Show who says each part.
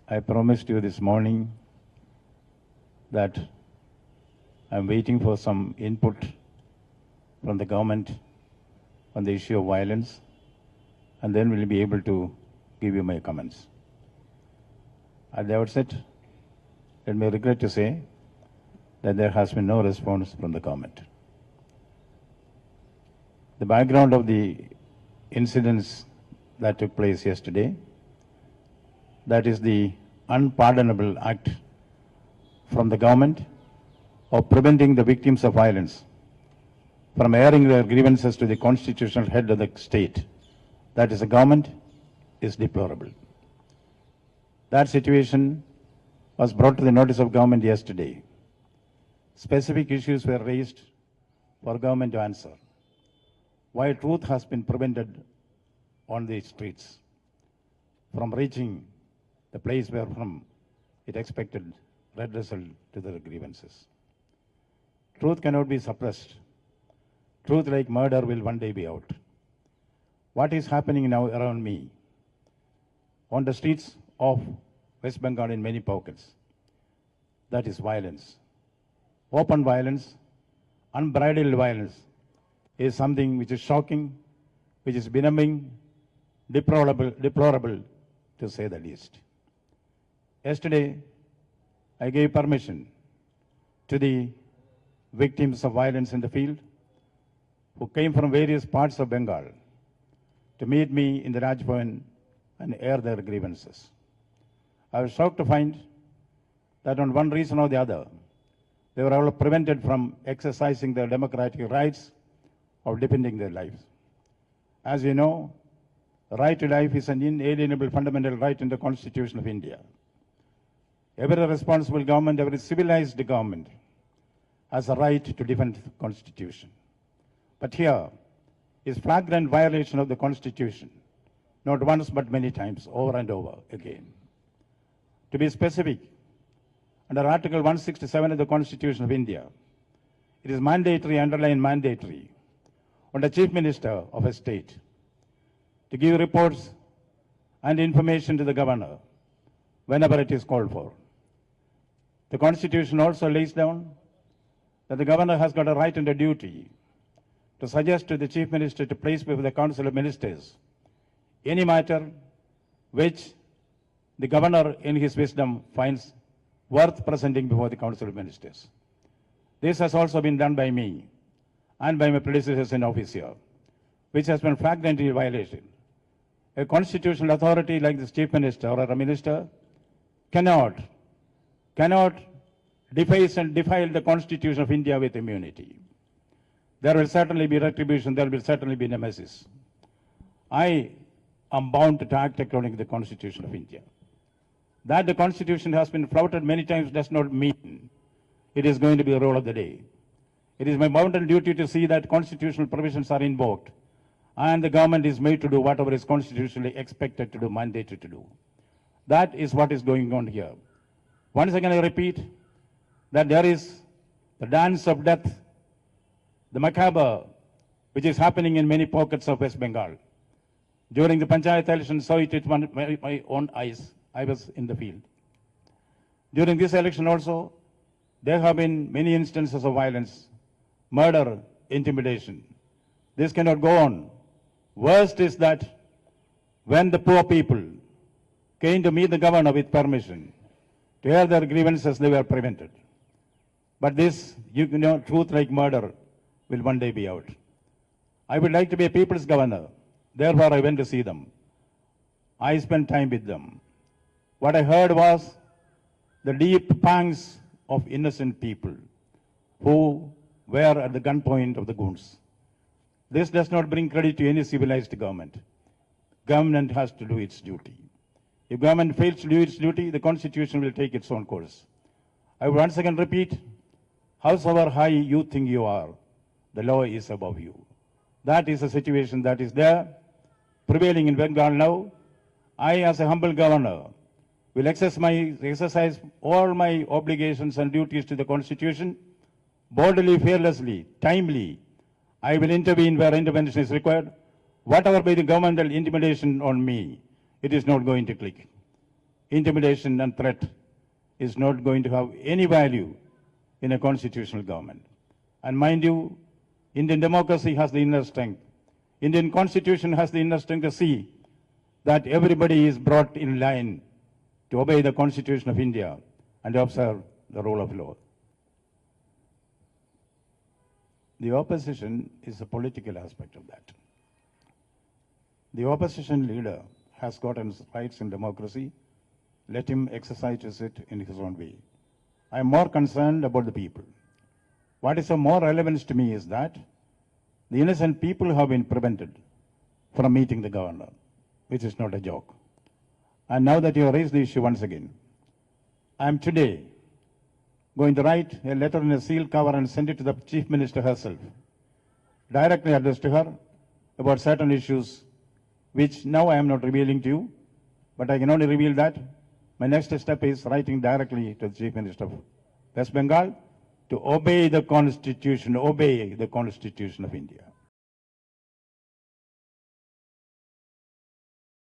Speaker 1: I promised you this morning that I'm waiting for some input from the government on the issue of violence, and then we'll be able to give you my comments. At the outset, let me regret to say that there has been no response from the government. The background of the incidents that took place yesterday, that is the unpardonable act from the government of preventing the victims of violence from airing their grievances to the constitutional head of the state, that is the government, is deplorable. That situation was brought to the notice of government yesterday. Specific issues were raised for government to answer. Why truth has been prevented on the streets from reaching the place where from it expected redressal to their grievances. Truth cannot be suppressed. Truth like murder will one day be out. What is happening now around me on the streets of West Bengal in many pockets, that is violence. Open violence, unbridled violence is something which is shocking, which is benumbing, deplorable to say the least. Yesterday, I gave permission to the victims of violence in the field who came from various parts of Bengal to meet me in the Rajbhavan and air their grievances. I was shocked to find that on one reason or the other, they were all prevented from exercising their democratic rights of defending their lives. As you know, the right to life is an inalienable fundamental right in the Constitution of India. Every responsible government, every civilized government has a right to defend the Constitution. But here is flagrant violation of the Constitution, not once but many times, over and over again. To be specific, under Article 167 of the Constitution of India, it is mandatory, underlined mandatory, on the Chief Minister of a state to give reports and information to the governor whenever it is called for. The Constitution also lays down that the governor has got a right and a duty to suggest to the Chief Minister to place before the Council of Ministers any matter which the governor in his wisdom finds worth presenting before the Council of Ministers. This has also been done by me and by my predecessors in office here, which has been flagrantly violated. A constitutional authority like the Chief Minister or a minister cannot deface and defile the Constitution of India with immunity. There will certainly be retribution, there will certainly be nemesis. I am bound to act according to the Constitution of India. That the Constitution has been flouted many times does not mean it is going to be the role of the day. It is my bounden duty to see that constitutional provisions are invoked and the government is made to do whatever is constitutionally expected to do, mandated to do. That is what is going on here. Once again, I repeat that there is the dance of death, the macabre, which is happening in many pockets of West Bengal. During the Panchayat election, saw it with my own eyes. I was in the field. During this election also, there have been many instances of violence, murder, intimidation. This cannot go on. Worst is that when the poor people came to meet the governor with permission to air their grievances, they were prevented. But this, truth like murder will one day be out. I would like to be a people's governor. Therefore, I went to see them. I spent time with them. What I heard was the deep pangs of innocent people who were at the gunpoint of the goons. This does not bring credit to any civilized government. Government has to do its duty. If government fails to do its duty, the Constitution will take its own course. I will once again repeat, howsoever high you think you are, the law is above you. That is the situation that is there, prevailing in Bengal now. I, as a humble governor, will exercise all my obligations and duties to the Constitution, boldly, fearlessly, timely. I will intervene where intervention is required. Whatever be the governmental intimidation on me, it is not going to click. intimidation and threat is not going to have any value in a constitutional government. And mind you, Indian democracy has the inner strength. Indian constitution has the inner strength to see that everybody is brought in line to obey the constitution of India and observe the rule of law. The opposition is a political aspect of that. The opposition leader has gotten rights in democracy. Let him exercise it in his own way. I am more concerned about the people. What is of more relevance to me is that the innocent people have been prevented from meeting the governor, which is not a joke. And now that you have raised the issue once again, I am today going to write a letter in a sealed cover and send it to the Chief Minister herself, directly addressed to her about certain issues which now I am not revealing to you, but I can only reveal that my next step is writing directly to the Chief Minister of West Bengal to obey the Constitution of India.